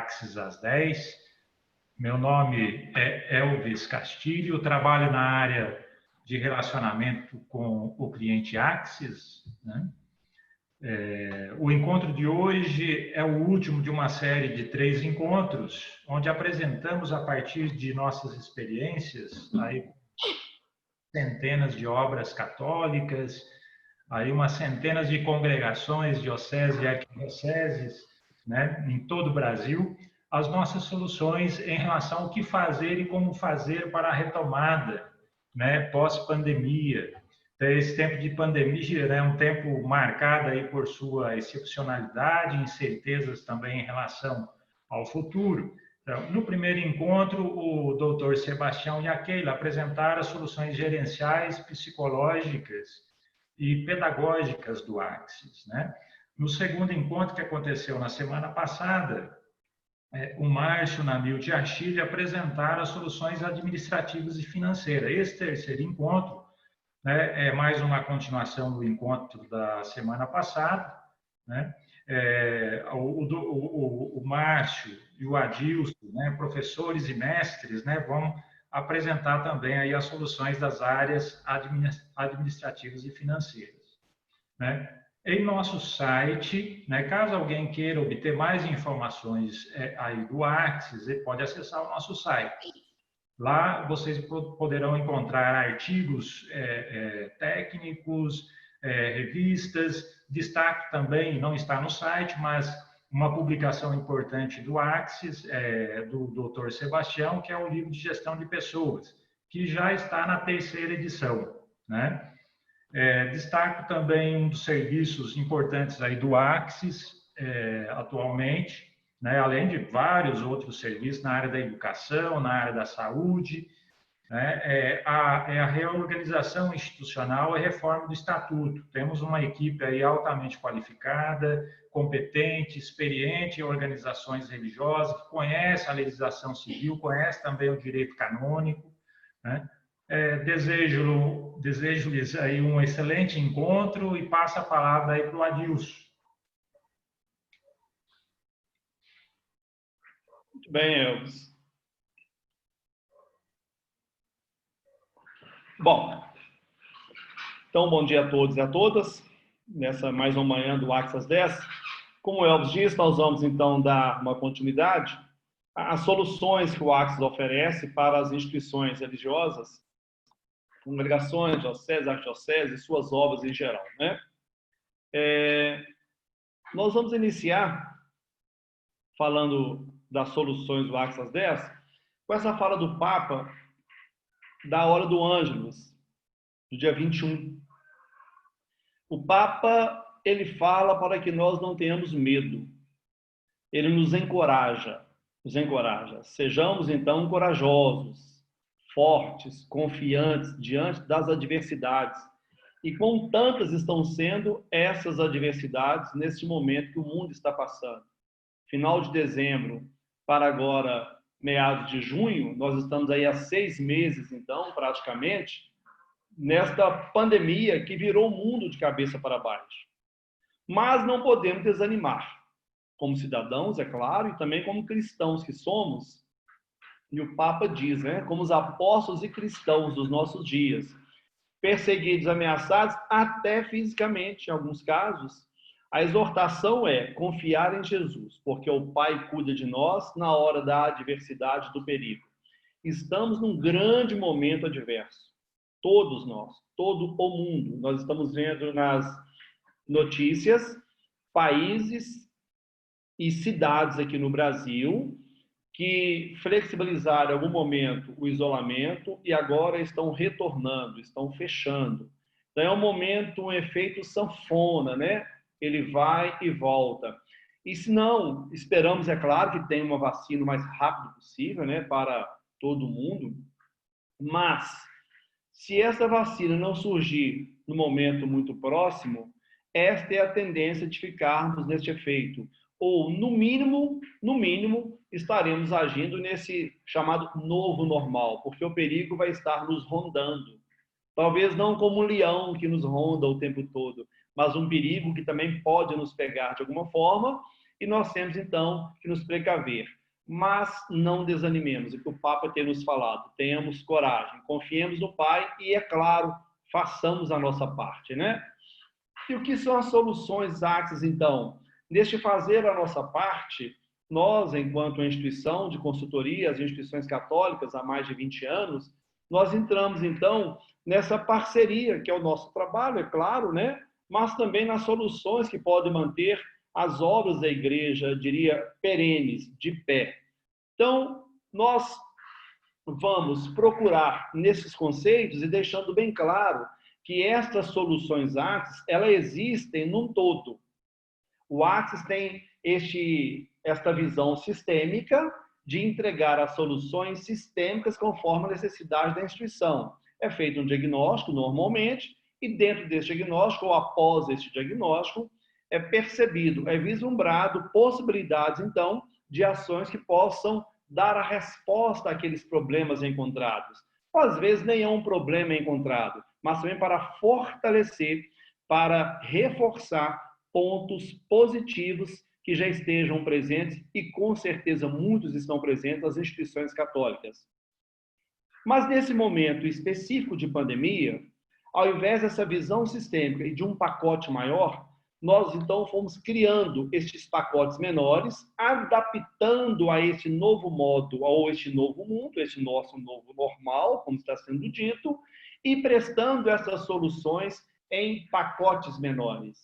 Axis às 10. Meu nome é Elvis Castilho, trabalho na área de relacionamento com o cliente Axis, né? O encontro de hoje é o último de uma série de 3 encontros, onde apresentamos, a partir de nossas experiências, aí, centenas de obras católicas, aí umas centenas de congregações, dioceses e arquidioceses, né, em todo o Brasil, as nossas soluções em relação ao que fazer e como fazer para a retomada, né, pós-pandemia. Esse tempo de pandemia é um tempo marcado aí por sua excepcionalidade, incertezas também em relação ao futuro. Então, no primeiro encontro, o doutor Sebastião e a Keila apresentaram as soluções gerenciais, psicológicas e pedagógicas do Axis, né? No segundo encontro, que aconteceu na semana passada, o Márcio, Namil e a Chile apresentaram as soluções administrativas e financeiras. Esse terceiro encontro, né, é mais uma continuação do encontro da semana passada, né? O Márcio e o Adilson, né, professores e mestres, né, vão apresentar também aí as soluções das áreas administrativas e financeiras, né? Em nosso site, né, caso alguém queira obter mais informações aí do Axis, ele pode acessar o nosso site. Lá vocês poderão encontrar artigos técnicos, revistas. Destaque também, não está no site, mas uma publicação importante do Axis, do Dr. Sebastião, que é o livro de gestão de pessoas, que já está na terceira edição, né? Destaco também um dos serviços importantes aí do Axis atualmente, né, além de vários outros serviços na área da educação, na área da saúde, né, a reorganização institucional e reforma do estatuto. Temos uma equipe aí altamente qualificada, competente, experiente em organizações religiosas, que conhece a legislação civil, conhece também o direito canônico, né? Desejo-lhes aí um excelente encontro e passo a palavra aí para o Adilson. Muito bem, Elvis. Bom, então bom dia a todos e a todas, nessa mais uma manhã do Axis às 10. Como o Elvis disse, nós vamos então dar uma continuidade às soluções que o Axis oferece para as instituições religiosas, congregações, dioceses, arquidioceses e suas obras em geral, né? Nós vamos iniciar falando das soluções do Axis às 10, com essa fala do Papa da hora do Ângelus, do dia 21. O Papa, ele fala para que nós não tenhamos medo. Ele nos encoraja. Sejamos, então, corajosos, fortes, confiantes diante das adversidades. E com tantas estão sendo essas adversidades nesse momento que o mundo está passando. Final de dezembro para agora, meados de junho, nós estamos aí há 6 meses, então, praticamente, nesta pandemia que virou o mundo de cabeça para baixo. Mas não podemos desanimar, como cidadãos, é claro, e também como cristãos que somos. E o Papa diz, né, como os apóstolos e cristãos dos nossos dias, perseguidos, ameaçados, até fisicamente, em alguns casos, a exortação é confiar em Jesus, porque o Pai cuida de nós na hora da adversidade, do perigo. Estamos num grande momento adverso. Todos nós, todo o mundo. Nós estamos vendo nas notícias países e cidades aqui no Brasil que flexibilizaram em algum momento o isolamento e agora estão retornando, estão fechando. Então é um momento, um efeito sanfona, né? Ele vai e volta. E se não, esperamos, é claro, que tenha uma vacina o mais rápido possível, né, para todo mundo, mas se essa vacina não surgir no momento muito próximo, esta é a tendência de ficarmos neste efeito. Ou, no mínimo, estaremos agindo nesse chamado novo normal, porque o perigo vai estar nos rondando. Talvez não como um leão que nos ronda o tempo todo, mas um perigo que também pode nos pegar de alguma forma, e nós temos, então, que nos precaver. mas não desanimemos, o que o Papa tem nos falado. Tenhamos coragem, confiemos no Pai e, é claro, façamos a nossa parte, né? E o que são as soluções Axis, então? Neste fazer a nossa parte, nós, enquanto instituição de consultoria, as instituições católicas há mais de 20 anos, nós entramos, então, nessa parceria, que é o nosso trabalho, é claro, né? Mas também nas soluções que podem manter as obras da igreja, diria, perenes, de pé. Então, nós vamos procurar nesses conceitos e deixando bem claro que estas soluções Axis, elas existem num todo. O Axis tem esta visão sistêmica de entregar as soluções sistêmicas conforme a necessidade da instituição. É feito um diagnóstico, normalmente, e dentro desse diagnóstico, ou após este diagnóstico, é percebido, é vislumbrado possibilidades, então, de ações que possam dar a resposta àqueles problemas encontrados. Ou, às vezes, nenhum problema é encontrado, mas também para fortalecer, para reforçar pontos positivos que já estejam presentes, e com certeza muitos estão presentes nas instituições católicas. Mas nesse momento específico de pandemia, ao invés dessa visão sistêmica e de um pacote maior, nós então fomos criando estes pacotes menores, adaptando a esse novo modo, ou este novo mundo, esse nosso novo normal, como está sendo dito, e prestando essas soluções em pacotes menores.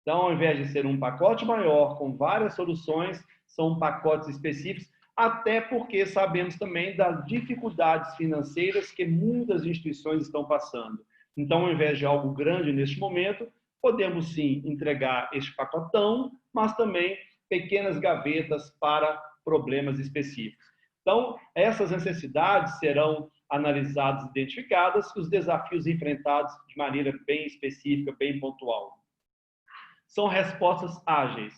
Então, ao invés de ser um pacote maior, com várias soluções, são pacotes específicos, até porque sabemos também das dificuldades financeiras que muitas instituições estão passando. Então, ao invés de algo grande neste momento, podemos sim entregar este pacotão, mas também pequenas gavetas para problemas específicos. Então, essas necessidades serão analisadas, identificadas, e os desafios enfrentados de maneira bem específica, bem pontual. São respostas ágeis,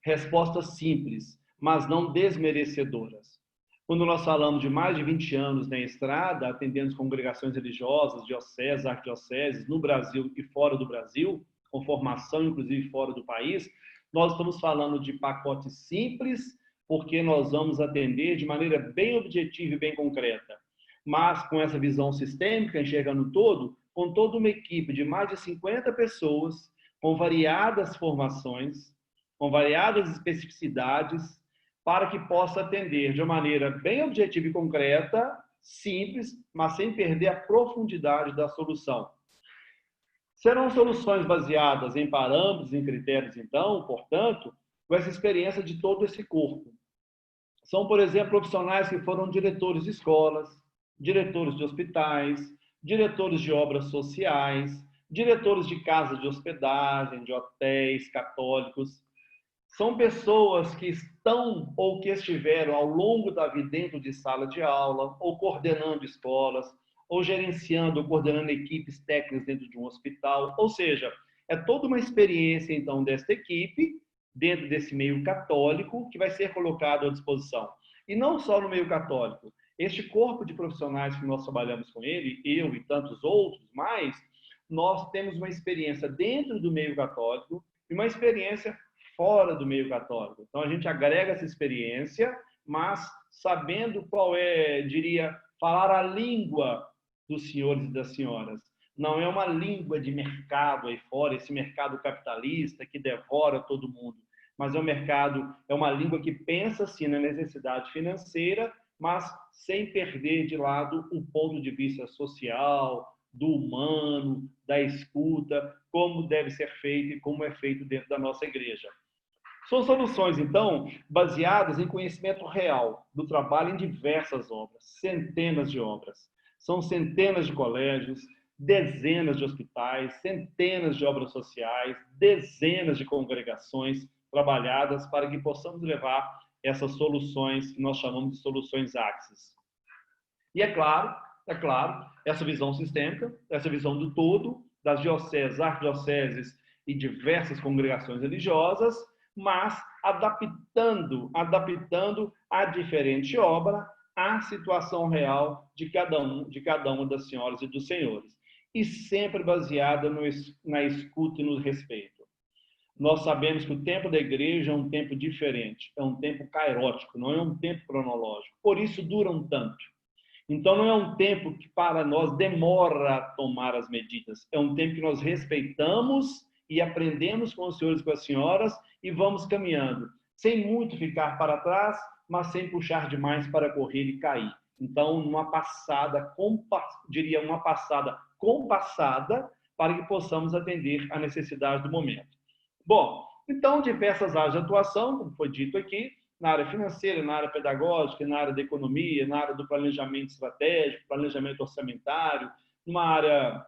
respostas simples, mas não desmerecedoras. Quando nós falamos de mais de 20 anos na estrada, atendendo congregações religiosas, dioceses, arquidioceses, no Brasil e fora do Brasil, com formação inclusive fora do país, nós estamos falando de pacotes simples, porque nós vamos atender de maneira bem objetiva e bem concreta. Mas com essa visão sistêmica, enxergando todo, com toda uma equipe de mais de 50 pessoas, com variadas formações, com variadas especificidades, para que possa atender de uma maneira bem objetiva e concreta, simples, mas sem perder a profundidade da solução. Serão soluções baseadas em parâmetros, em critérios, então, portanto, com essa experiência de todo esse corpo. São, por exemplo, profissionais que foram diretores de escolas, diretores de hospitais, diretores de obras sociais, diretores de casas de hospedagem, de hotéis católicos. São pessoas que estão ou que estiveram ao longo da vida dentro de sala de aula, ou coordenando escolas, ou gerenciando, ou coordenando equipes técnicas dentro de um hospital. Ou seja, é toda uma experiência, então, desta equipe, dentro desse meio católico, que vai ser colocado à disposição. E não só no meio católico. Este corpo de profissionais que nós trabalhamos com ele, eu e tantos outros mais, nós temos uma experiência dentro do meio católico e uma experiência fora do meio católico. Então, a gente agrega essa experiência, mas sabendo qual é, diria, falar a língua dos senhores e das senhoras. Não é uma língua de mercado aí fora, esse mercado capitalista que devora todo mundo, mas é um mercado, é uma língua que pensa, sim, na necessidade financeira, mas sem perder de lado o ponto de vista social, do humano, da escuta, como deve ser feito e como é feito dentro da nossa igreja. São soluções, então, baseadas em conhecimento real do trabalho em diversas obras, centenas de obras. São centenas de colégios, dezenas de hospitais, centenas de obras sociais, dezenas de congregações trabalhadas para que possamos levar essas soluções que nós chamamos de soluções Axis. E é claro, essa visão sistêmica, essa visão do todo, das dioceses, arquidioceses e diversas congregações religiosas, mas adaptando a diferente obra à situação real de cada uma das senhoras e dos senhores. E sempre baseada na escuta e no respeito. nós sabemos que o tempo da igreja é um tempo diferente, é um tempo kairótico, não é um tempo cronológico. Por isso duram tanto. Então, não é um tempo que para nós demora a tomar as medidas. É um tempo que nós respeitamos e aprendemos com os senhores e com as senhoras e vamos caminhando, sem muito ficar para trás, mas sem puxar demais para correr e cair. Então, uma passada compassada para que possamos atender à necessidade do momento. Bom, então, diversas áreas de atuação, como foi dito aqui, na área financeira, na área pedagógica, na área da economia, na área do planejamento estratégico, planejamento orçamentário, numa área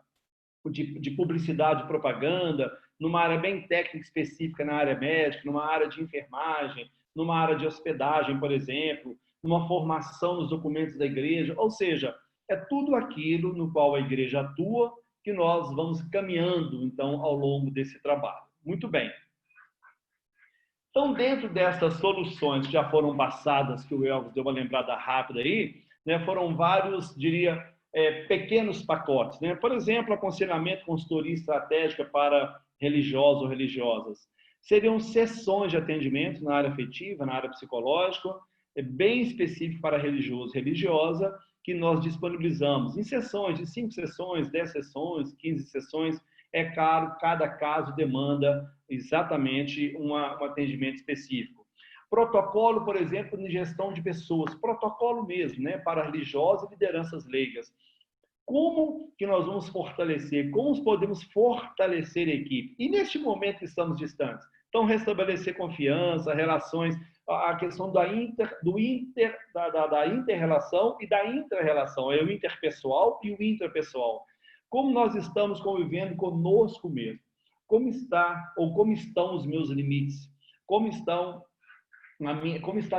de publicidade e propaganda, numa área bem técnica específica na área médica, numa área de enfermagem, numa área de hospedagem, por exemplo, numa formação nos documentos da igreja, ou seja, é tudo aquilo no qual a igreja atua que nós vamos caminhando, então, ao longo desse trabalho. Muito bem. Então, dentro dessas soluções que já foram passadas, que o Elvis deu uma lembrada rápida aí, né, foram vários, diria, pequenos pacotes. Né? Por exemplo, aconselhamento, consultoria estratégica para religiosos ou religiosas. Seriam sessões de atendimento na área afetiva, na área psicológica, bem específico para religioso e religiosa, que nós disponibilizamos em sessões de 5 sessões, 10 sessões, 15 sessões. É caro, cada caso demanda exatamente um atendimento específico. Protocolo, por exemplo, de gestão de pessoas, protocolo mesmo, né, para religiosas e lideranças leigas. Como que nós vamos fortalecer? Como podemos fortalecer a equipe? E neste momento que estamos distantes? Então, restabelecer confiança, relações, a questão da inter-relação e da intra-relação, é o interpessoal e o intrapessoal. Como nós estamos convivendo conosco mesmo? Como está ou como estão os meus limites? Como está a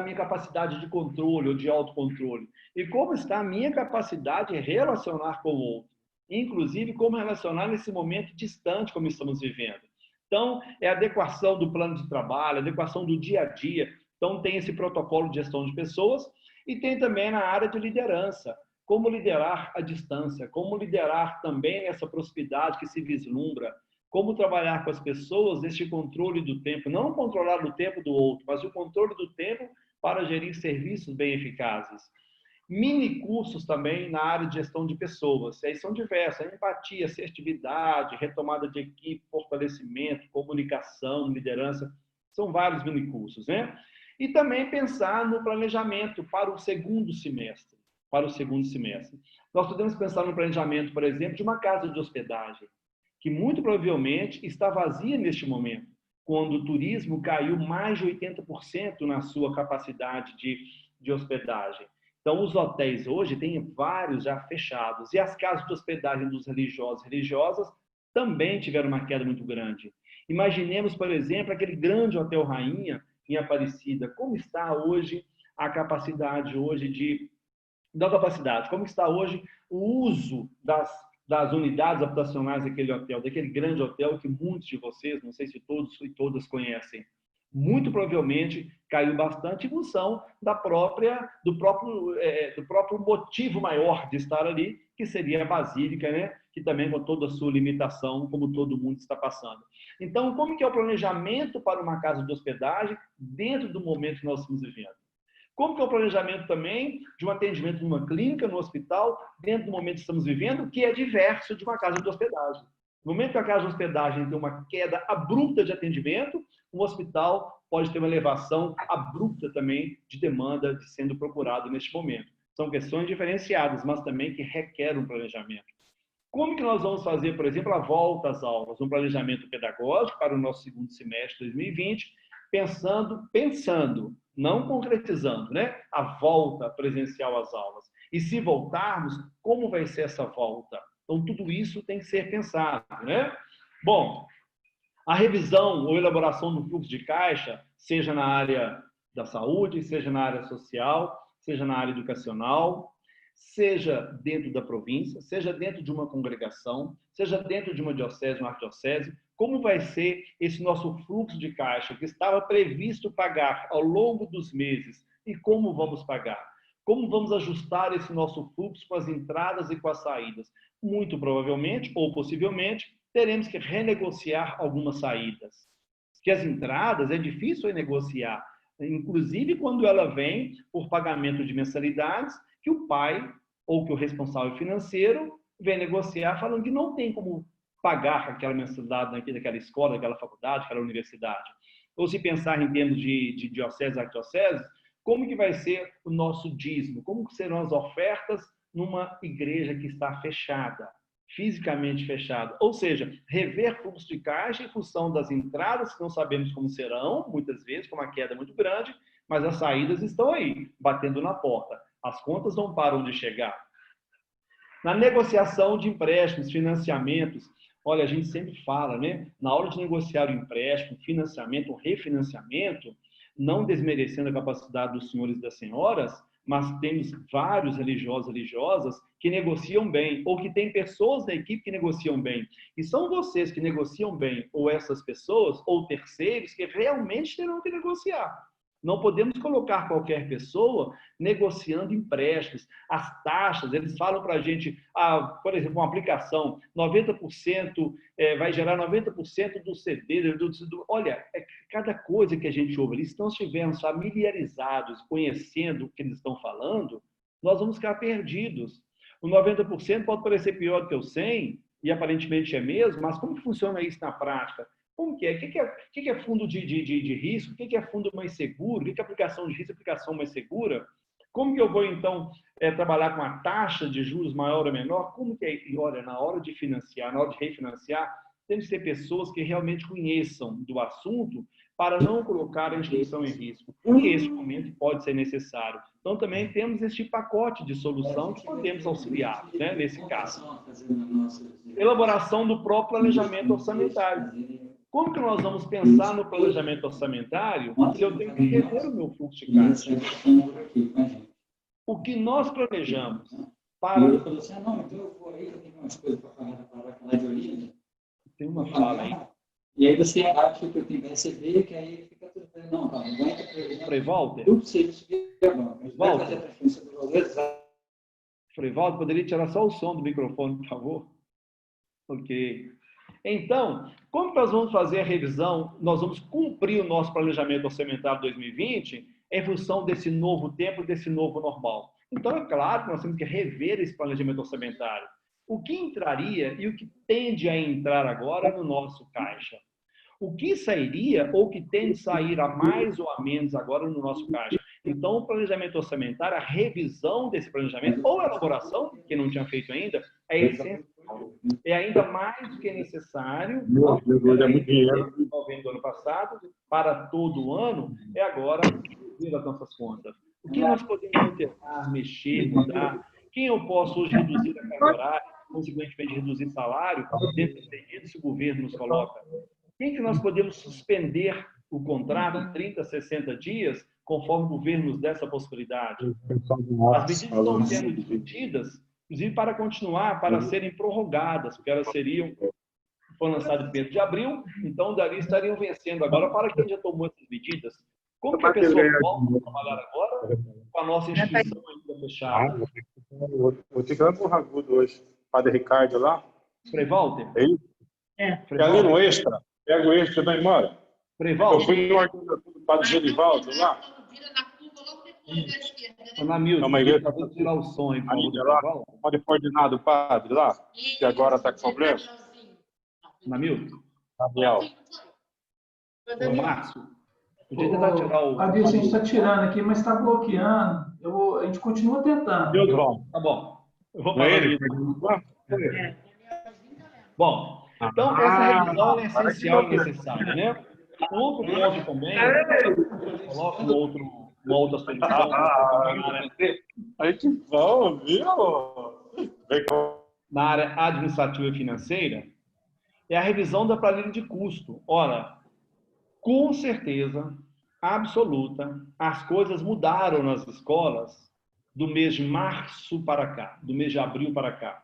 minha capacidade de controle ou de autocontrole? E como está a minha capacidade de relacionar com o outro? Inclusive, como relacionar nesse momento distante como estamos vivendo. Então, é a adequação do plano de trabalho, a adequação do dia a dia. Então, tem esse protocolo de gestão de pessoas e tem também na área de liderança. Como liderar à distância, como liderar também essa proximidade que se vislumbra, como trabalhar com as pessoas neste controle do tempo, não controlar o tempo do outro, mas o controle do tempo para gerir serviços bem eficazes. Mini cursos também na área de gestão de pessoas, aí são diversas, empatia, assertividade, retomada de equipe, fortalecimento, comunicação, liderança, são vários mini cursos, né? E também pensar no planejamento para o segundo semestre. Nós podemos pensar no planejamento, por exemplo, de uma casa de hospedagem, que muito provavelmente está vazia neste momento, quando o turismo caiu mais de 80% na sua capacidade de hospedagem. Então, os hotéis hoje têm vários já fechados, e as casas de hospedagem dos religiosos e religiosas também tiveram uma queda muito grande. Imaginemos, por exemplo, aquele grande Hotel Rainha em Aparecida. Como está hoje a capacidade como está hoje o uso das unidades habitacionais daquele hotel, daquele grande hotel que muitos de vocês, não sei se todos e todas conhecem. Muito provavelmente caiu bastante em função do próprio motivo maior de estar ali, que seria a Basílica, né? Que também com toda a sua limitação, como todo mundo está passando. Então, como que é o planejamento para uma casa de hospedagem dentro do momento que nós estamos vivendo? Como que é o planejamento também de um atendimento numa clínica, no hospital, dentro do momento que estamos vivendo, que é diverso de uma casa de hospedagem. No momento que a casa de hospedagem tem uma queda abrupta de atendimento, o hospital pode ter uma elevação abrupta também de demanda de sendo procurado neste momento. São questões diferenciadas, mas também que requerem um planejamento. Como que nós vamos fazer, por exemplo, a volta às aulas? Um planejamento pedagógico para o nosso segundo semestre de 2020, pensando, não concretizando, né? A volta presencial às aulas. E se voltarmos, como vai ser essa volta? Então, tudo isso tem que ser pensado, né? Bom, a revisão ou elaboração do fluxo de caixa, seja na área da saúde, seja na área social, seja na área educacional, seja dentro da província, seja dentro de uma congregação, seja dentro de uma diocese, uma arquidiocese, como vai ser esse nosso fluxo de caixa que estava previsto pagar ao longo dos meses e como vamos pagar? Como vamos ajustar esse nosso fluxo com as entradas e com as saídas? Muito provavelmente, ou possivelmente, teremos que renegociar algumas saídas. que as entradas é difícil negociar, inclusive quando ela vem por pagamento de mensalidades, que o pai ou que o responsável financeiro vem negociar falando que não tem como pagar aquela mensalidade daquela escola, daquela faculdade, daquela universidade. Ou se pensar em termos de diocese a diocese, como que vai ser o nosso dízimo? Como que serão as ofertas numa igreja que está fechada, fisicamente fechada? Ou seja, rever fluxo de caixa em função das entradas, que não sabemos como serão, muitas vezes, com uma queda muito grande, mas as saídas estão aí, batendo na porta. As contas não param de chegar. Na negociação de empréstimos, financiamentos, olha, a gente sempre fala, né? Na hora de negociar o empréstimo, financiamento, refinanciamento, não desmerecendo a capacidade dos senhores e das senhoras, mas temos vários religiosos e religiosas que negociam bem, ou que tem pessoas da equipe que negociam bem. E são vocês que negociam bem, ou essas pessoas, ou terceiros, que realmente terão que negociar. Não podemos colocar qualquer pessoa negociando empréstimos. As taxas, eles falam para a gente, por exemplo, uma aplicação, 90% vai gerar 90% do CD. Olha, cada coisa que a gente ouve ali, se não estivermos familiarizados, conhecendo o que eles estão falando, nós vamos ficar perdidos. O 90% pode parecer pior do que o 100%, e aparentemente é mesmo, mas como funciona isso na prática? Como que é? O que é fundo de risco? O que é fundo mais seguro? O que é aplicação de risco e aplicação mais segura? Como que eu vou, então, trabalhar com a taxa de juros maior ou menor? Como que é? E olha, na hora de financiar, na hora de refinanciar, tem que ser pessoas que realmente conheçam do assunto para não colocar a instituição em risco. E esse momento pode ser necessário. Então, também temos este pacote de solução que podemos auxiliar, né, nesse caso. Elaboração do próprio planejamento orçamentário. Como que nós vamos pensar no planejamento orçamentário se eu tenho que rever o meu fluxo de caixa? O que nós planejamos para... Ele falou assim, não, então eu vou aí, eu tenho umas coisas para pagar de origem. Tem uma fala aí. E aí você acha que eu tenho que receber, que aí fica tudo bem. Não, tá, aguenta, Frei Walter? tudo serviço de banco. Vai fazer a transferência do valor exato. Frei Walter, poderia tirar só o som do microfone, por favor? Ok. Então, como nós vamos fazer a revisão? Nós vamos cumprir o nosso planejamento orçamentário 2020 em função desse novo tempo, desse novo normal. Então, é claro que nós temos que rever esse planejamento orçamentário. O que entraria e o que tende a entrar agora no nosso caixa? O que sairia ou que tende a sair a mais ou a menos agora no nosso caixa? Então, o planejamento orçamentário, a revisão desse planejamento, ou a elaboração, que não tinha feito ainda, é essencial. É ainda mais do que necessário, em novembro do ano passado, para todo o ano, é agora ver as nossas contas. O que nós podemos alterar, mexer, mudar? Quem eu posso hoje reduzir a carga horária, consequentemente reduzir salário, dentro dos terrenos que o governo nos coloca? Quem que nós podemos suspender o contrato 30, 60 dias, conforme o governo nos dê essa possibilidade? As medidas estão sendo discutidas, inclusive para continuar, para serem prorrogadas, porque elas foram lançadas em 1º de abril, então dali estariam vencendo agora para quem já tomou essas medidas. Como que a pessoa volta a trabalhar agora com a nossa instituição ainda fechada? Vou ter que ir lá pro Ragudo hoje. Padre Ricardo lá. Frei Walter? Fica ali no extra. Pega o extra e vai embora. Frei Walter? Eu fui no arquivo do Padre Genivaldo lá. Ana Milton, pode tirar o som aí, por favor. Pode coordenar do padre lá, que agora está com problema. Ana Milton? Gabriel. Ô, Márcio, podia tentar tirar o... Adilson, a gente está tirando aqui, mas está bloqueando. A gente continua tentando. Deus bom. Tá bom. Eu vou falar isso. Bom, então essa revisão é essencial e necessária, né? Um outro ponto também, coloca uma outra solução. Aí que bom, viu? Na área administrativa e financeira, é a revisão da planilha de custo. Ora, com certeza absoluta, as coisas mudaram nas escolas do mês de março para cá, do mês de abril para cá.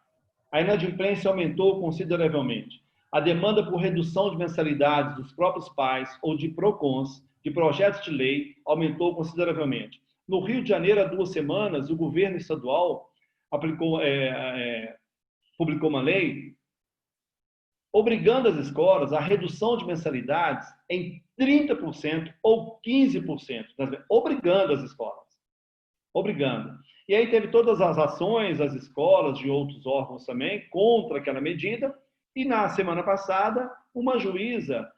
A inadimplência aumentou consideravelmente. A demanda por redução de mensalidades dos próprios pais ou de PROCONs, de projetos de lei, aumentou consideravelmente. No Rio de Janeiro, há 2 semanas, o governo estadual publicou uma lei obrigando as escolas à redução de mensalidades em 30% ou 15%. Obrigando as escolas. Obrigando. E aí teve todas as ações, as escolas, de outros órgãos também, contra aquela medida. E na semana passada, uma juíza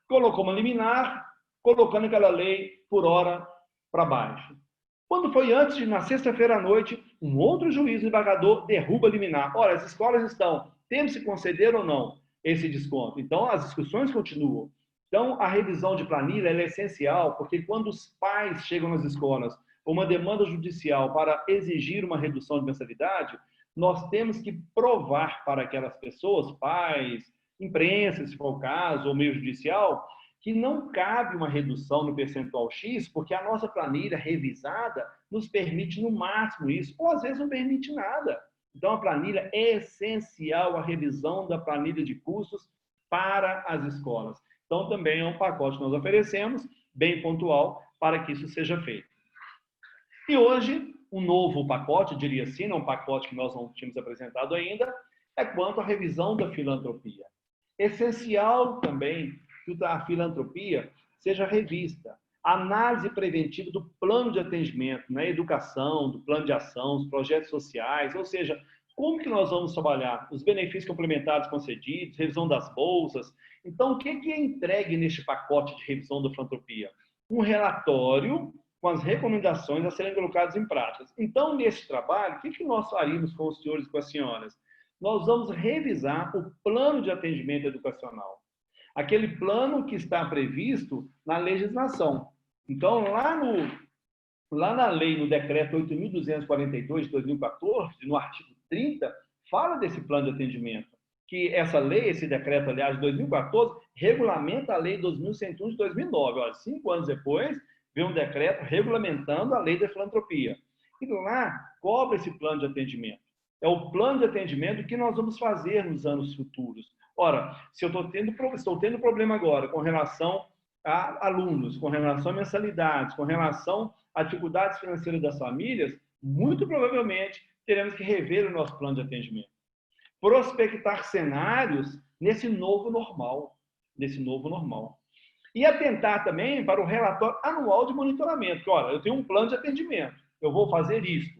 colocou uma liminar, colocando aquela lei por hora para baixo. Quando foi antes de, na sexta-feira à noite, um outro juiz embargador derruba a liminar. Olha, as escolas temos que conceder ou não esse desconto. Então, as discussões continuam. Então, a revisão de planilha é essencial, porque quando os pais chegam nas escolas com uma demanda judicial para exigir uma redução de mensalidade, nós temos que provar para aquelas pessoas, pais, imprensa, se for o caso, ou meio judicial, que não cabe uma redução no percentual X, porque a nossa planilha revisada nos permite no máximo isso, ou às vezes não permite nada. Então, a planilha é essencial, a revisão da planilha de custos para as escolas. Então, também é um pacote que nós oferecemos, bem pontual, para que isso seja feito. E hoje, um novo pacote, diria assim, não um pacote que nós não tínhamos apresentado ainda, é quanto à revisão da filantropia. Essencial também que a filantropia seja revista. A análise preventiva do plano de atendimento, na educação, do plano de ação, os projetos sociais, ou seja, como que nós vamos trabalhar os benefícios complementares concedidos, revisão das bolsas. Então, o que é entregue neste pacote de revisão da filantropia? Um relatório com as recomendações a serem colocadas em prática. Então, nesse trabalho, o que nós faríamos com os senhores e com as senhoras? Nós vamos revisar o plano de atendimento educacional. Aquele plano que está previsto na legislação. Então, lá na lei, no decreto 8.242 de 2014, no artigo 30, fala desse plano de atendimento. Que essa lei, esse decreto, aliás, de 2014, regulamenta a lei 2.101 de 2009. Olha, 5 anos depois, veio um decreto regulamentando a lei da filantropia. E lá cobre esse plano de atendimento. É o plano de atendimento que nós vamos fazer nos anos futuros. Ora, se eu estou tendo problema agora com relação a alunos, com relação a mensalidades, com relação a dificuldades financeiras das famílias, muito provavelmente teremos que rever o nosso plano de atendimento. Prospectar cenários nesse novo normal. E atentar também para o relatório anual de monitoramento. Que, olha, eu tenho um plano de atendimento, eu vou fazer isso.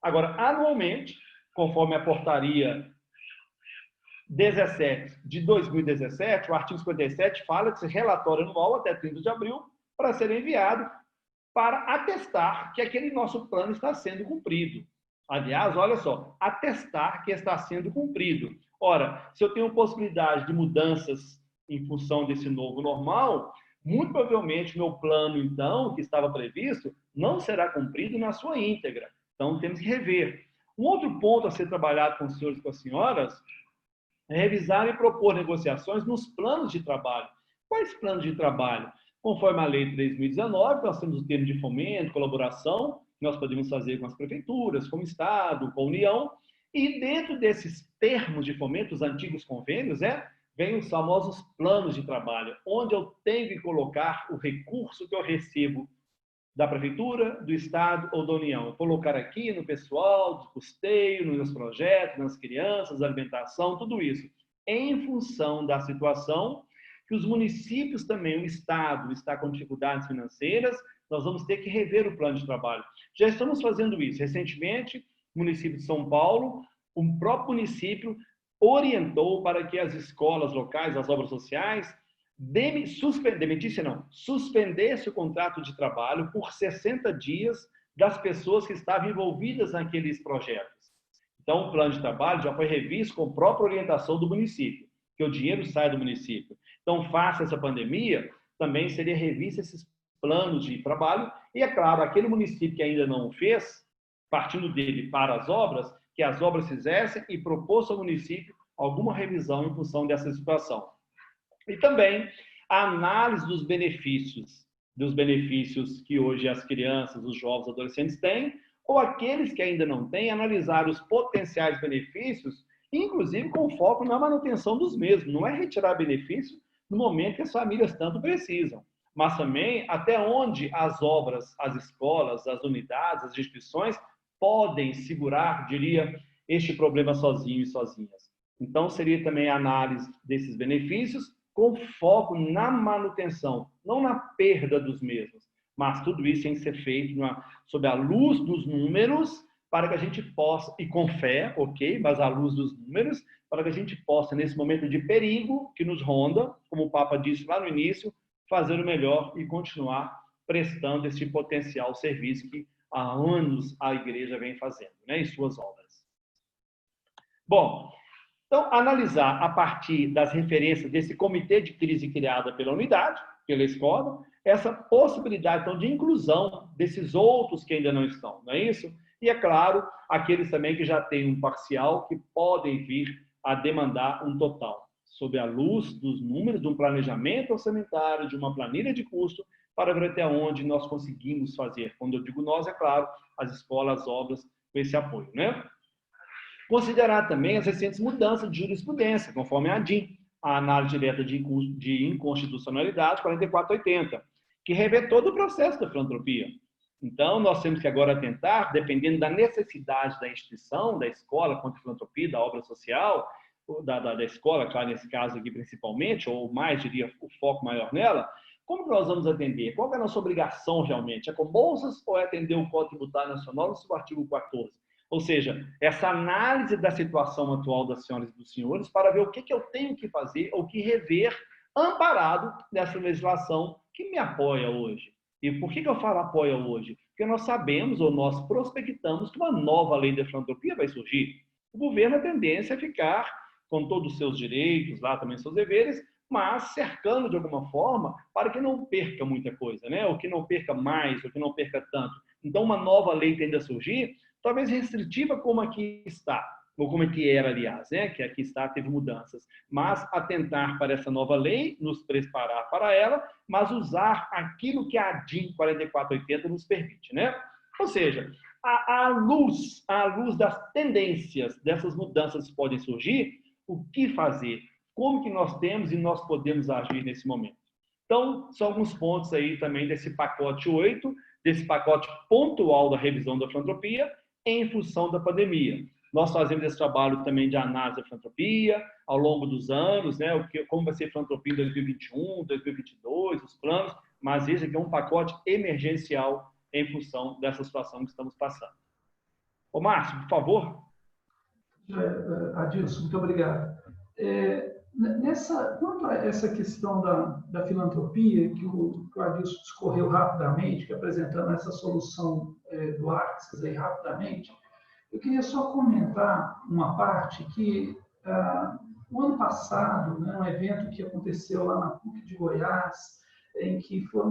Agora, anualmente, conforme a portaria 17 de 2017, o artigo 57 fala desse relatório anual até 30 de abril para ser enviado para atestar que aquele nosso plano está sendo cumprido. Aliás, olha só, atestar que está sendo cumprido. Ora, se eu tenho possibilidade de mudanças em função desse novo normal, muito provavelmente meu plano, então, que estava previsto, não será cumprido na sua íntegra. Então, temos que rever. Um outro ponto a ser trabalhado com os senhores e com as senhoras é revisar e propor negociações nos planos de trabalho. Quais planos de trabalho? Conforme a Lei 3.019, nós temos o termo de fomento, colaboração, nós podemos fazer com as prefeituras, com o Estado, com a União, e dentro desses termos de fomento, os antigos convênios, vem os famosos planos de trabalho, onde eu tenho que colocar o recurso que eu recebo da prefeitura, do Estado ou da União. Colocar aqui no pessoal, de custeio, nos meus projetos, nas crianças, alimentação, tudo isso. Em função da situação que os municípios também, o Estado está com dificuldades financeiras, nós vamos ter que rever o plano de trabalho. Já estamos fazendo isso. Recentemente, o município de São Paulo, o próprio município orientou para que as escolas locais, as obras sociais, suspendesse o contrato de trabalho por 60 dias das pessoas que estavam envolvidas naqueles projetos. Então, o plano de trabalho já foi revisto com a própria orientação do município, que o dinheiro sai do município. Então, face a essa pandemia, também seria revisto esses planos de trabalho e, é claro, aquele município que ainda não fez, partindo dele para as obras, que as obras fizessem e propôs ao município alguma revisão em função dessa situação. E também a análise dos benefícios que hoje as crianças, os jovens, os adolescentes têm, ou aqueles que ainda não têm, analisar os potenciais benefícios, inclusive com foco na manutenção dos mesmos. Não é retirar benefício no momento que as famílias tanto precisam, mas também até onde as obras, as escolas, as unidades, as instituições podem segurar, diria, este problema sozinho e sozinhas. Então, seria também a análise desses benefícios com foco na manutenção, não na perda dos mesmos. Mas tudo isso tem que ser feito sob a luz dos números, para que a gente possa, e com fé, ok, mas à luz dos números, para que a gente possa, nesse momento de perigo que nos ronda, como o Papa disse lá no início, fazer o melhor e continuar prestando esse potencial serviço que há anos a Igreja vem fazendo, né, em suas obras. Bom, então, analisar a partir das referências desse comitê de crise criada pela unidade, pela escola, essa possibilidade, então, de inclusão desses outros que ainda não estão, não é isso? E, é claro, aqueles também que já têm um parcial, que podem vir a demandar um total, sob a luz dos números, de um planejamento orçamentário, de uma planilha de custo, para ver até onde nós conseguimos fazer. Quando eu digo nós, é claro, as escolas, as obras, com esse apoio, né? Considerar também as recentes mudanças de jurisprudência, conforme a ADIM, a análise direta de inconstitucionalidade 4480, que revê todo o processo da filantropia. Então, nós temos que agora tentar, dependendo da necessidade da instituição, da escola, quanto à filantropia, da obra social, da escola, claro, nesse caso aqui principalmente, ou mais, diria, o foco maior nela, como que nós vamos atender? Qual é a nossa obrigação realmente? É com bolsas ou é atender o Código Tributário Nacional no seu artigo 14? Ou seja, essa análise da situação atual das senhoras e dos senhores para ver o que eu tenho que fazer ou que rever amparado nessa legislação que me apoia hoje. E por que eu falo apoia hoje? Porque nós sabemos ou nós prospectamos que uma nova lei de filantropia vai surgir. O governo, a tendência é ficar com todos os seus direitos, lá também seus deveres, mas cercando de alguma forma para que não perca muita coisa, né? Ou que não perca mais, ou que não perca tanto. Então, uma nova lei tende a surgir, talvez restritiva como aqui está, ou como aqui era, aliás, né? Que aqui está, teve mudanças. Mas atentar para essa nova lei, nos preparar para ela, mas usar aquilo que a ADIM 4480 nos permite, né? Ou seja, à luz das tendências dessas mudanças que podem surgir, o que fazer? Como que nós temos e nós podemos agir nesse momento? Então, são alguns pontos aí também desse pacote 8, desse pacote pontual da revisão da filantropia, em função da pandemia. Nós fazemos esse trabalho também de análise da filantropia, ao longo dos anos, né? Como vai ser a filantropia em 2021, 2022, os planos, mas esse aqui é um pacote emergencial em função dessa situação que estamos passando. Ô, Márcio, por favor. Adilson, muito obrigado. Quanto a essa questão da filantropia, que o Adilson discorreu rapidamente, que apresentando essa solução do Axis aí rapidamente, eu queria só comentar uma parte que, o ano passado, né, um evento que aconteceu lá na PUC de Goiás, em que foi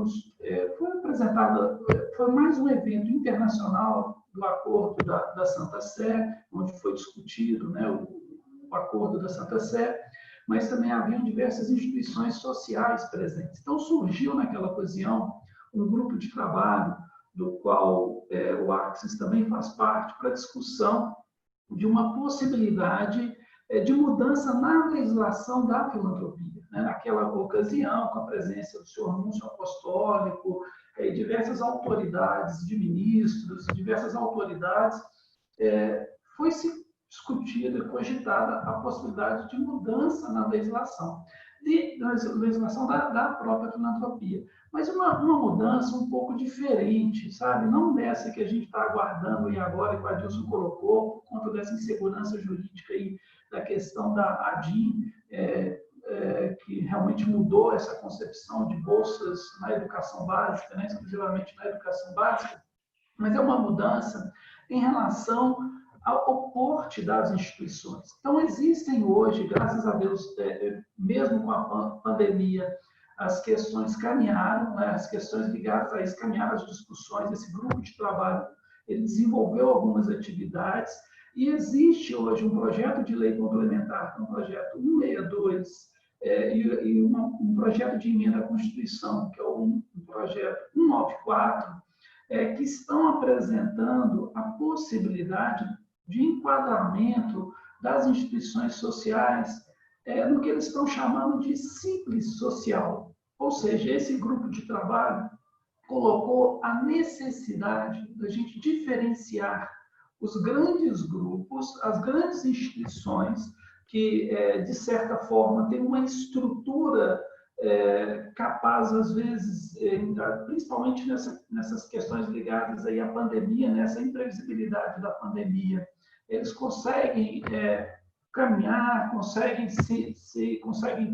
apresentado, foi mais um evento internacional do acordo da Santa Sé, onde foi discutido, né, o acordo da Santa Sé, mas também haviam diversas instituições sociais presentes. Então, surgiu naquela ocasião um grupo de trabalho, do qual o Axis também faz parte, para discussão de uma possibilidade de mudança na legislação da filantropia. Né? Naquela ocasião, com a presença do senhor Núncio Apostólico, diversas autoridades de ministros, diversas autoridades, foi-se discutida e cogitada a possibilidade de mudança na legislação, da própria filantropia. Mas uma mudança um pouco diferente, sabe? Não dessa que a gente está aguardando e agora, que o Adilson colocou, por conta dessa insegurança jurídica aí, da questão da ADIM, que realmente mudou essa concepção de bolsas na educação básica, né? Exclusivamente na educação básica, mas é uma mudança em relação ao porte das instituições. Então, existem hoje, graças a Deus, mesmo com a pandemia, as questões caminharam, né? As questões ligadas a isso caminharam, as discussões, esse grupo de trabalho, ele desenvolveu algumas atividades, e existe hoje um projeto de lei complementar, que é um projeto 162, e um projeto de emenda à Constituição, que é um projeto 194, que estão apresentando a possibilidade de enquadramento das instituições sociais no que eles estão chamando de simples social. Ou seja, esse grupo de trabalho colocou a necessidade da gente diferenciar os grandes grupos, as grandes instituições, que, de certa forma, tem uma estrutura capaz, às vezes, principalmente nessas questões ligadas aí à pandemia, nessa imprevisibilidade da pandemia, eles conseguem caminhar, conseguem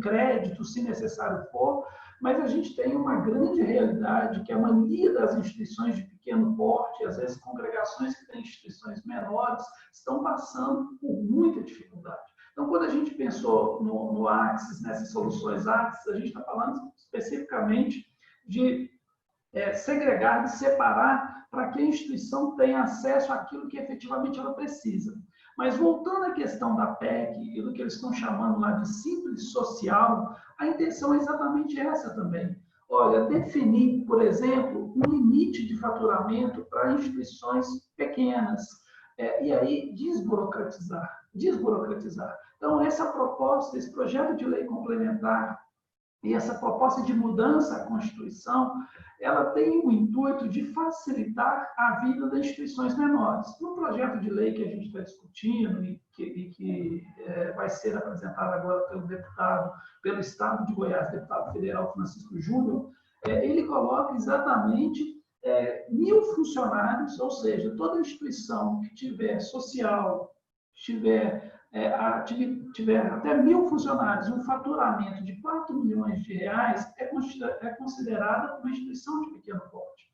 crédito, se necessário for, mas a gente tem uma grande realidade que a maioria das instituições de pequeno porte, às vezes congregações que têm instituições menores, estão passando por muita dificuldade. Então, quando a gente pensou no Axis, nessas soluções Axis, a gente está falando especificamente de segregar, de separar, para que a instituição tenha acesso àquilo que efetivamente ela precisa. Mas voltando à questão da PEC e do que eles estão chamando lá de simples social, a intenção é exatamente essa também. Olha, definir, por exemplo, um limite de faturamento para instituições pequenas, e aí desburocratizar. Então, essa proposta, esse projeto de lei complementar e essa proposta de mudança à Constituição, ela tem o intuito de facilitar a vida das instituições menores. No projeto de lei que a gente está discutindo e que vai ser apresentado agora pelo Estado de Goiás, deputado federal Francisco Júnior, ele coloca exatamente 1.000 funcionários, ou seja, toda instituição que tiver social, tiver até 1.000 funcionários, um faturamento de 4 milhões de reais, é considerada uma instituição de pequeno porte.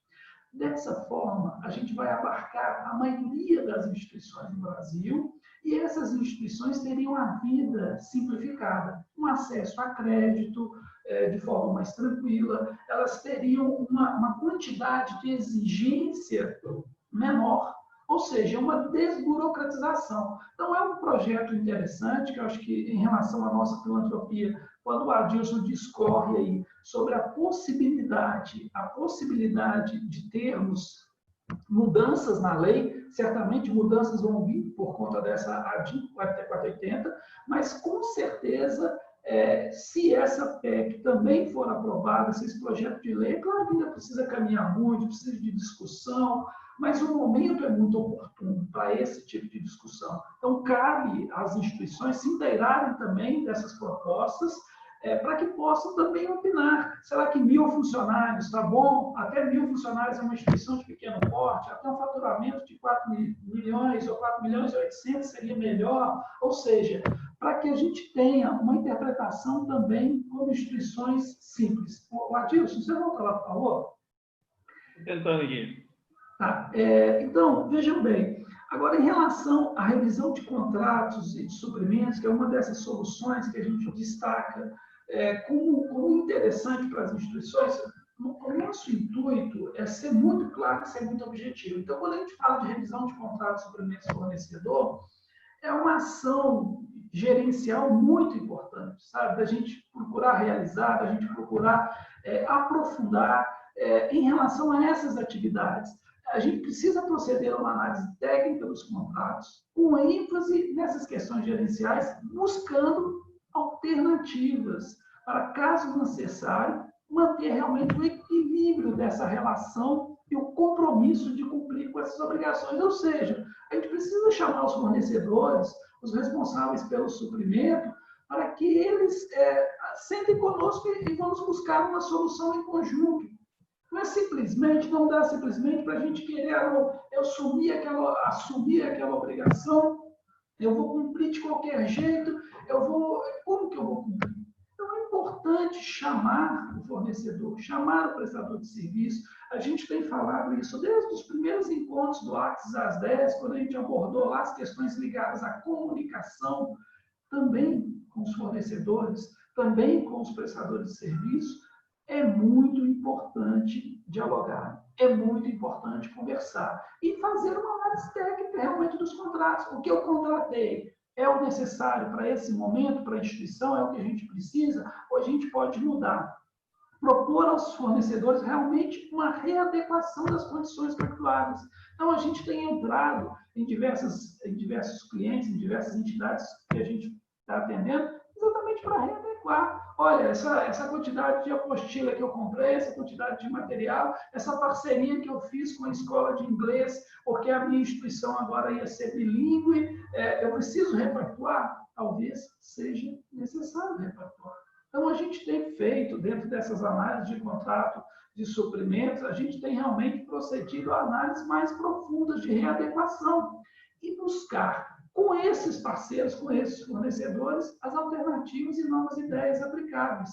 Dessa forma, a gente vai abarcar a maioria das instituições no Brasil e essas instituições teriam a vida simplificada, um acesso a crédito de forma mais tranquila, elas teriam uma quantidade de exigência menor, ou seja, uma desburocratização. Então, é um projeto interessante, que eu acho que, em relação à nossa filantropia, quando o Adilson discorre aí sobre a possibilidade de termos mudanças na lei, certamente mudanças vão vir por conta dessa ADIM 4480, mas, com certeza, se essa PEC também for aprovada, se esse projeto de lei, claro que ainda precisa caminhar muito, precisa de discussão, mas o momento é muito oportuno para esse tipo de discussão. Então, cabe às instituições se inteirarem também dessas propostas, para que possam também opinar. Será que 1.000 funcionários está bom? Até 1.000 funcionários é uma instituição de pequeno porte, até um faturamento de 4 milhões ou 4 milhões e 800 seria melhor. Ou seja, para que a gente tenha uma interpretação também como instituições simples. O Adilson, você volta lá, por favor? Tentando aqui. Tá. Então, vejam bem, agora em relação à revisão de contratos e de suprimentos, que é uma dessas soluções que a gente destaca como interessante para as instituições, o nosso intuito é ser muito claro, ser muito objetivo. Então, quando a gente fala de revisão de contratos, suprimentos e fornecedor, é uma ação gerencial muito importante, sabe? Da gente procurar realizar, da gente procurar aprofundar em relação a essas atividades. A gente precisa proceder a uma análise técnica dos contratos, com ênfase nessas questões gerenciais, buscando alternativas para, caso necessário, manter realmente o equilíbrio dessa relação e o compromisso de cumprir com essas obrigações. Ou seja, a gente precisa chamar os fornecedores, os responsáveis pelo suprimento, para que eles sentem conosco e vamos buscar uma solução em conjunto. Não dá simplesmente para a gente querer, eu assumir aquela obrigação, eu vou cumprir de qualquer jeito, como que eu vou cumprir? Então, é importante chamar o fornecedor, chamar o prestador de serviço. A gente tem falado isso desde os primeiros encontros do Axis às 10, quando a gente abordou lá as questões ligadas à comunicação, também com os fornecedores, também com os prestadores de serviço. É muito importante dialogar, é muito importante conversar e fazer uma análise técnica realmente dos contratos. O que eu contratei é o necessário para esse momento, para a instituição, é o que a gente precisa, ou a gente pode mudar. Propor aos fornecedores realmente uma readequação das condições pactuadas. Então, a gente tem entrado em diversos clientes, em diversas entidades que a gente está atendendo, exatamente para readequar. Olha, essa quantidade de apostila que eu comprei, essa quantidade de material, essa parceria que eu fiz com a escola de inglês, porque a minha instituição agora ia ser bilíngue, eu preciso repactuar? talvez seja necessário repactuar. Então, a gente tem feito, dentro dessas análises de contrato de suprimentos, a gente tem realmente procedido a análises mais profundas de readequação e buscar, com esses parceiros, com esses fornecedores, as alternativas e novas ideias aplicáveis.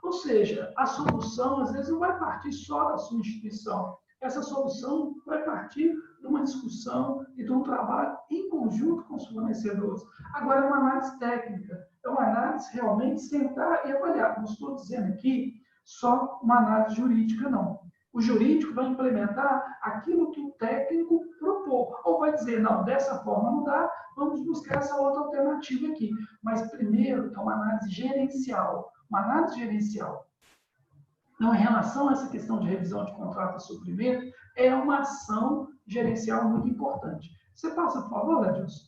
Ou seja, a solução, às vezes, não vai partir só da sua instituição. Essa solução vai partir de uma discussão e de um trabalho em conjunto com os fornecedores. Agora, é uma análise técnica, é uma análise realmente sentar e avaliar. Não estou dizendo aqui só uma análise jurídica, não. O jurídico vai implementar aquilo que o técnico propor, ou vai dizer, não, dessa forma não dá, vamos buscar essa outra alternativa aqui. Mas, primeiro, é uma análise gerencial. Uma análise gerencial. Então, em relação a essa questão de revisão de contrato de suprimento, é uma ação gerencial muito importante. Você passa, por favor, Edilson?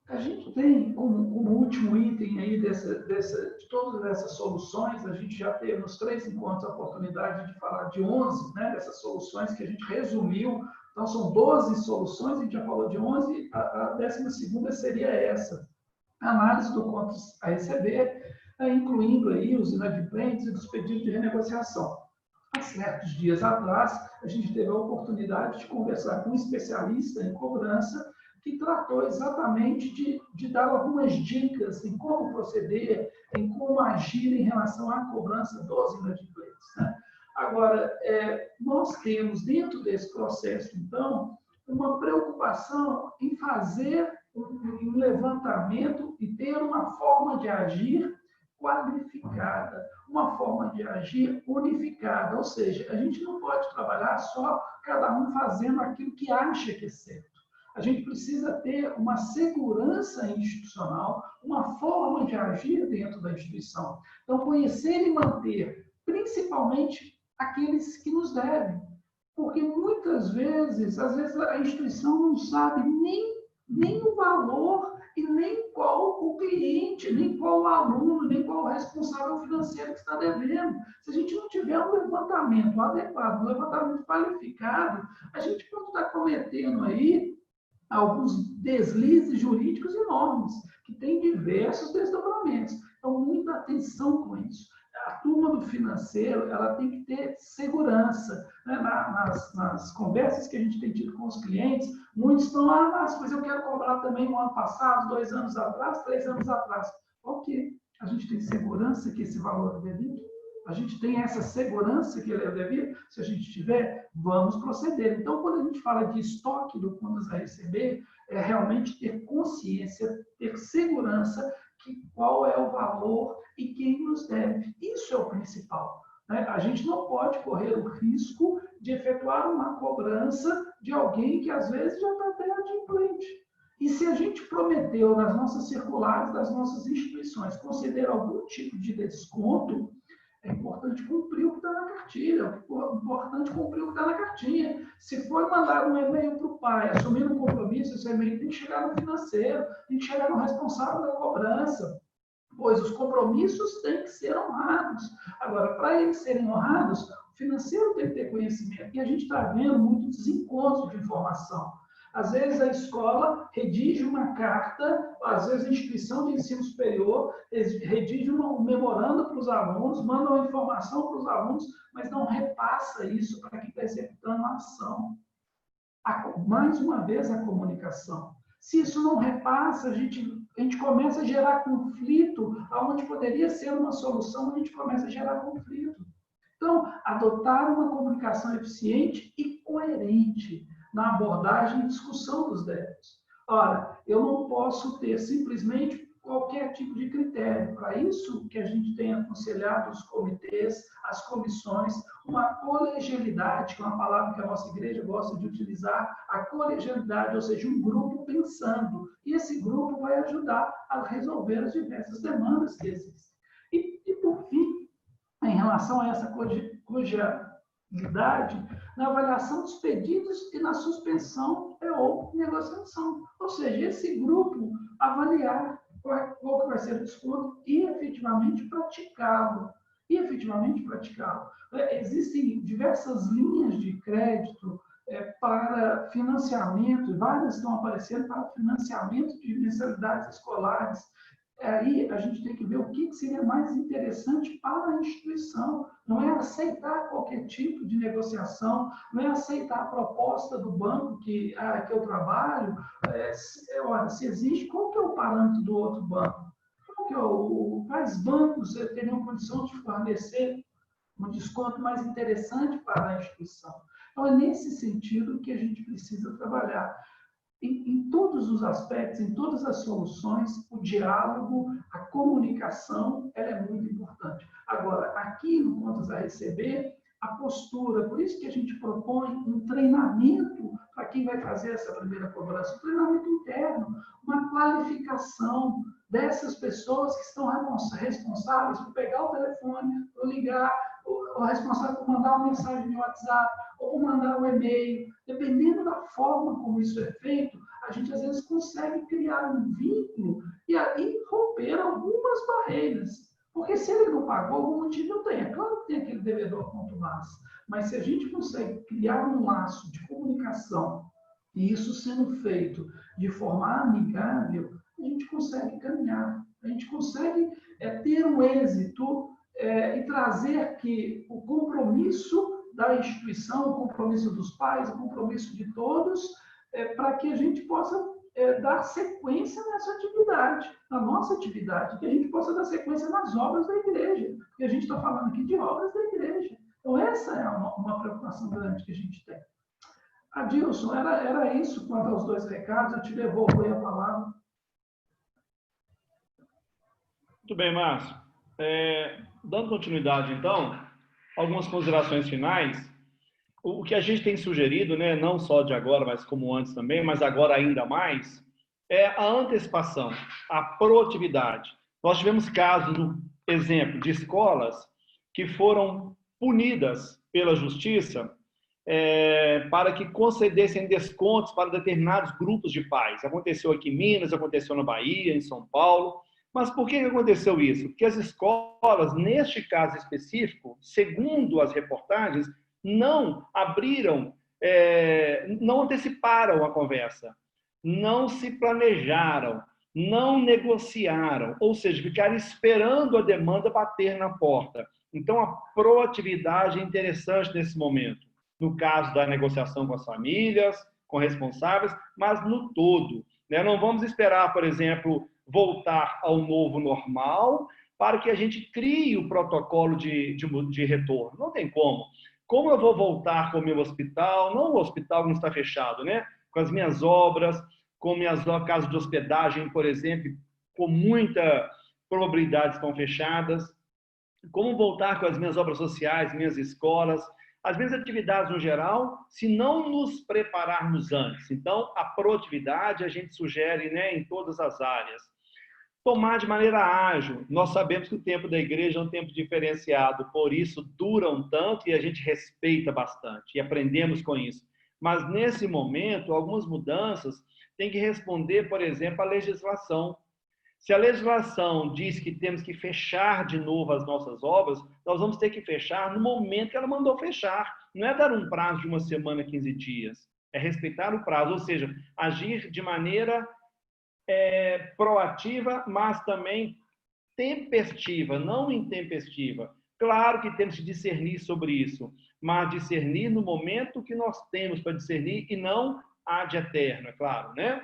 A gente tem, como último item aí de todas essas soluções, a gente já teve nos 3 encontros a oportunidade de falar de 11, né, dessas soluções que a gente resumiu. Então, são 12 soluções, a gente já falou de 11, a 12ª seria essa, a análise do contas a receber, incluindo aí os inadimplentes e dos pedidos de renegociação. Há certos dias atrás, a gente teve a oportunidade de conversar com um especialista em cobrança que tratou exatamente de dar algumas dicas em como proceder, em como agir em relação à cobrança dos inadimplentes, né? Agora, nós temos dentro desse processo, então, uma preocupação em fazer um levantamento e ter uma forma de agir qualificada, uma forma de agir unificada, ou seja, a gente não pode trabalhar só cada um fazendo aquilo que acha que é certo. A gente precisa ter uma segurança institucional, uma forma de agir dentro da instituição. Então, conhecer e manter, principalmente, aqueles que nos devem. Porque muitas vezes, às vezes, a instituição não sabe nem o valor e nem qual o cliente, nem qual o aluno, nem qual o responsável financeiro que está devendo. Se a gente não tiver um levantamento adequado, um levantamento qualificado, a gente pode estar cometendo aí alguns deslizes jurídicos enormes, que têm diversos desdobramentos. Então, muita atenção com isso. A turma do financeiro, ela tem que ter segurança, né? Nas conversas que a gente tem tido com os clientes, muitos estão lá, mas eu quero cobrar também no ano passado, 2 anos atrás, 3 anos atrás. Ok, a gente tem segurança que esse valor é devido? A gente tem essa segurança que ele é devido? Se a gente tiver, vamos proceder. Então, quando a gente fala de estoque do contas a receber, é realmente ter consciência, ter segurança que qual é o valor e quem nos deve. Isso é o principal, né? A gente não pode correr o risco de efetuar uma cobrança de alguém que, às vezes, já está até inadimplente. E se a gente prometeu nas nossas circulares das nossas instituições conceder algum tipo de desconto, é importante cumprir o que está na cartilha, é importante cumprir o que está na cartinha. Se for mandar um e-mail para o pai, assumindo um compromisso, esse e-mail tem que chegar no financeiro, tem que chegar no responsável da cobrança, pois os compromissos têm que ser honrados. Agora, para eles serem honrados, o financeiro tem que ter conhecimento. E a gente está vendo muitos desencontros de informação. Às vezes a escola redige uma carta, às vezes a instituição de ensino superior redige um memorando para os alunos, manda uma informação para os alunos, mas não repassa isso para quem está executando a ação. Mais uma vez a comunicação. Se isso não repassa, a gente começa a gerar conflito, onde poderia ser uma solução, a gente começa a gerar conflito. Então, adotar uma comunicação eficiente e coerente na abordagem e discussão dos débitos. Ora, eu não posso ter simplesmente qualquer tipo de critério. Para isso que a gente tem aconselhado os comitês, as comissões, uma colegialidade, que é uma palavra que a nossa igreja gosta de utilizar, a colegialidade, ou seja, um grupo pensando. E esse grupo vai ajudar a resolver as diversas demandas que existem. E por fim, em relação a essa colegialidade, na avaliação dos pedidos e na suspensão ou negociação. Ou seja, esse grupo avaliar qual que vai ser o desconto e efetivamente praticá-lo. e efetivamente praticá-lo. Existem diversas linhas de crédito para financiamento, várias estão aparecendo para financiamento de mensalidades escolares. Aí a gente tem que ver o que seria mais interessante para a instituição. Não é aceitar qualquer tipo de negociação, não é aceitar a proposta do banco que eu trabalho. Olha, se existe, qual que é o parâmetro do outro banco? Quais bancos teriam condição de fornecer um desconto mais interessante para a instituição? Então, é nesse sentido que a gente precisa trabalhar. Em todos os aspectos, em todas as soluções, o diálogo, a comunicação, ela é muito importante. Agora, aqui no Contas a Receber, a postura, por isso que a gente propõe um treinamento para quem vai fazer essa primeira cobrança, um treinamento interno, uma qualificação dessas pessoas que estão responsáveis por pegar o telefone, por ligar, ou responsável por mandar uma mensagem de WhatsApp, ou por mandar um e-mail. Dependendo da forma como isso é feito, a gente às vezes consegue criar um vínculo e aí romper algumas barreiras. Porque se ele não pagou, algum motivo não tem. É claro que tem aquele devedor contumaz. Mas se a gente consegue criar um laço de comunicação, e isso sendo feito de forma amigável, a gente consegue caminhar. A gente consegue ter um êxito e trazer que o compromisso da instituição, o compromisso dos pais, o compromisso de todos, para que a gente possa dar sequência nessa atividade, na nossa atividade, que a gente possa dar sequência nas obras da igreja, porque a gente está falando aqui de obras da igreja. Então, essa é uma preocupação grande que a gente tem. Adilson, era isso quanto aos dois recados, eu te devolvo aí a palavra. Muito bem, Márcio. Dando continuidade, então, algumas considerações finais. O que a gente tem sugerido, né, não só de agora, mas como antes também, mas agora ainda mais, é a antecipação, a proatividade. Nós tivemos casos, no exemplo, de escolas que foram punidas pela justiça para que concedessem descontos para determinados grupos de pais. Aconteceu aqui em Minas, aconteceu na Bahia, em São Paulo. Mas por que aconteceu isso? Porque as escolas, neste caso específico, segundo as reportagens, não abriram, não anteciparam a conversa, não se planejaram, não negociaram, ou seja, ficaram esperando a demanda bater na porta. Então, a proatividade é interessante nesse momento, no caso da negociação com as famílias, com responsáveis, mas no todo. Né? Não vamos esperar, por exemplo, voltar ao novo normal para que a gente crie o protocolo de retorno. Não tem como. Como eu vou voltar com o meu hospital? Não o hospital não está fechado, né? Com as minhas obras, com minhas casas de hospedagem, por exemplo, com muita probabilidade estão fechadas. Como voltar com as minhas obras sociais, minhas escolas, as minhas atividades no geral, se não nos prepararmos antes. Então, a proatividade a gente sugere, né, em todas as áreas. Tomar de maneira ágil. Nós sabemos que o tempo da igreja é um tempo diferenciado, por isso duram tanto e a gente respeita bastante e aprendemos com isso. Mas nesse momento, algumas mudanças têm que responder, por exemplo, à legislação. Se a legislação diz que temos que fechar de novo as nossas obras, nós vamos ter que fechar no momento que ela mandou fechar. Não é dar um prazo de uma semana, 15 dias. É respeitar o prazo, ou seja, agir de maneira proativa, mas também tempestiva, não intempestiva. Claro que temos que discernir sobre isso, mas discernir no momento que nós temos para discernir e não ad eterno, é claro, né?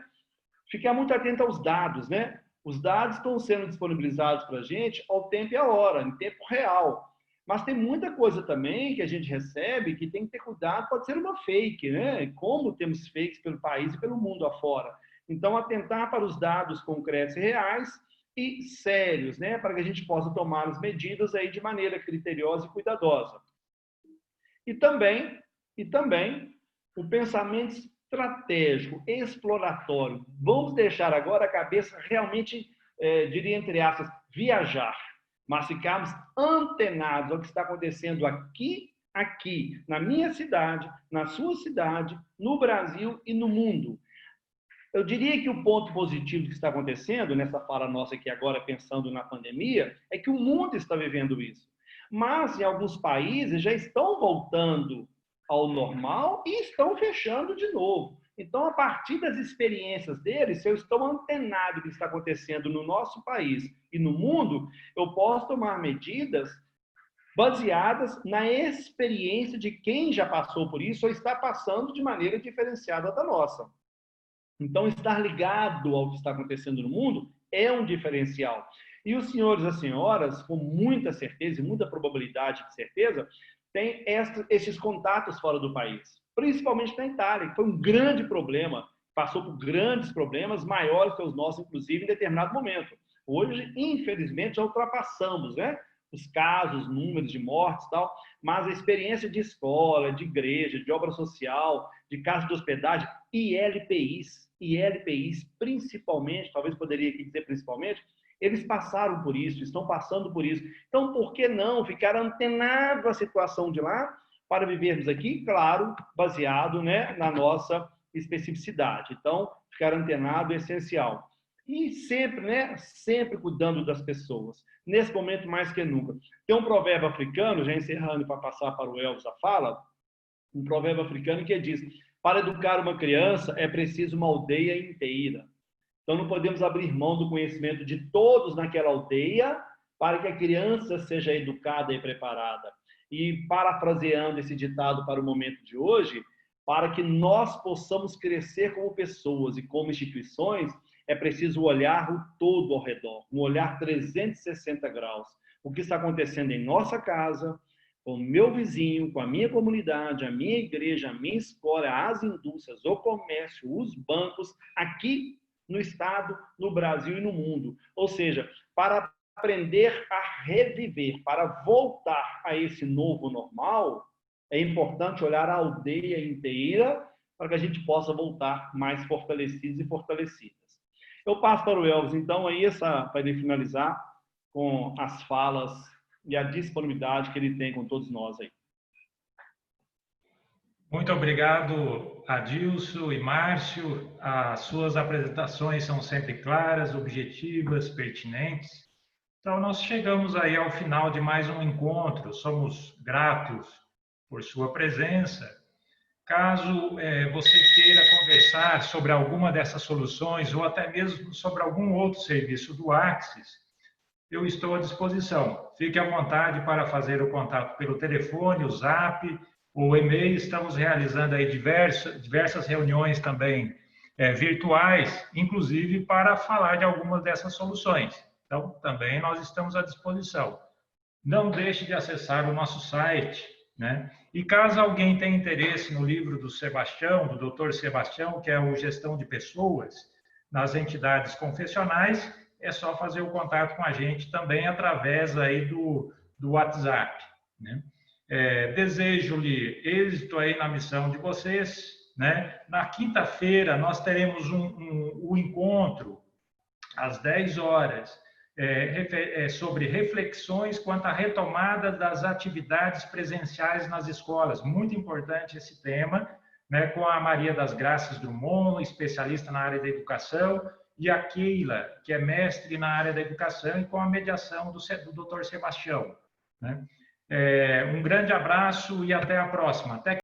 Ficar muito atento aos dados, né? Os dados estão sendo disponibilizados para a gente ao tempo e à hora, em tempo real. Mas tem muita coisa também que a gente recebe que tem que ter cuidado, pode ser uma fake, né? Como temos fakes pelo país e pelo mundo afora. Então, atentar para os dados concretos e reais e sérios, né? Para que a gente possa tomar as medidas aí de maneira criteriosa e cuidadosa. E também o pensamento estratégico, exploratório. Vamos deixar agora a cabeça realmente, diria entre aspas, viajar, mas ficarmos antenados ao que está acontecendo aqui, na minha cidade, na sua cidade, no Brasil e no mundo. Eu diria que o ponto positivo que está acontecendo, nessa fala nossa aqui agora, pensando na pandemia, é que o mundo está vivendo isso. Mas, em alguns países, já estão voltando ao normal e estão fechando de novo. Então, a partir das experiências deles, se eu estou antenado do que está acontecendo no nosso país e no mundo, eu posso tomar medidas baseadas na experiência de quem já passou por isso ou está passando de maneira diferenciada da nossa. Então, estar ligado ao que está acontecendo no mundo é um diferencial. E os senhores e as senhoras, com muita certeza e muita probabilidade de certeza, têm esses contatos fora do país, principalmente na Itália, que foi um grande problema, passou por grandes problemas, maiores que os nossos, inclusive, em determinado momento. Hoje, infelizmente, já ultrapassamos, né? Os casos, números de mortes e tal, mas a experiência de escola, de igreja, de obra social, de casa de hospedagem, ILPIs, principalmente, talvez poderia aqui dizer principalmente, eles passaram por isso, estão passando por isso. Então, por que não ficar antenado à situação de lá para vivermos aqui, claro, baseado, né, na nossa especificidade. Então, ficar antenado é essencial. E sempre, né, sempre cuidando das pessoas. Nesse momento, mais que nunca. Tem um provérbio africano, já encerrando para passar para o Elvis a fala, um provérbio africano que diz: para educar uma criança é preciso uma aldeia inteira. Então, não podemos abrir mão do conhecimento de todos naquela aldeia para que a criança seja educada e preparada. E, parafraseando esse ditado para o momento de hoje, para que nós possamos crescer como pessoas e como instituições, é preciso olhar o todo ao redor, um olhar 360 graus. O que está acontecendo em nossa casa, com o meu vizinho, com a minha comunidade, a minha igreja, a minha escola, as indústrias, o comércio, os bancos, aqui no Estado, no Brasil e no mundo. Ou seja, para aprender a reviver, para voltar a esse novo normal, é importante olhar a aldeia inteira para que a gente possa voltar mais fortalecidos e fortalecidas. Eu passo para o Elvis, então, aí para ele finalizar com as falas e a disponibilidade que ele tem com todos nós aí. Muito obrigado, Adilson e Márcio. As suas apresentações são sempre claras, objetivas, pertinentes. Então, nós chegamos aí ao final de mais um encontro. Somos gratos por sua presença. Caso você queira conversar sobre alguma dessas soluções ou até mesmo sobre algum outro serviço do Axis, eu estou à disposição. Fique à vontade para fazer o contato pelo telefone, o Zap, o e-mail. Estamos realizando aí diversas reuniões também virtuais, inclusive para falar de algumas dessas soluções. Então, também nós estamos à disposição. Não deixe de acessar o nosso site, né? E caso alguém tenha interesse no livro do Sebastião, do Dr. Sebastião, que é o Gestão de Pessoas nas Entidades Confessionais, é só fazer o contato com a gente também através aí do WhatsApp, né? Desejo-lhe êxito aí na missão de vocês, né? Na quinta-feira nós teremos um encontro às 10 horas sobre reflexões quanto à retomada das atividades presenciais nas escolas. Muito importante esse tema, né? Com a Maria das Graças Drummond, especialista na área da educação, e a Keila, que é mestre na área da educação, e com a mediação do Dr. Sebastião, né? Um grande abraço e até a próxima. Até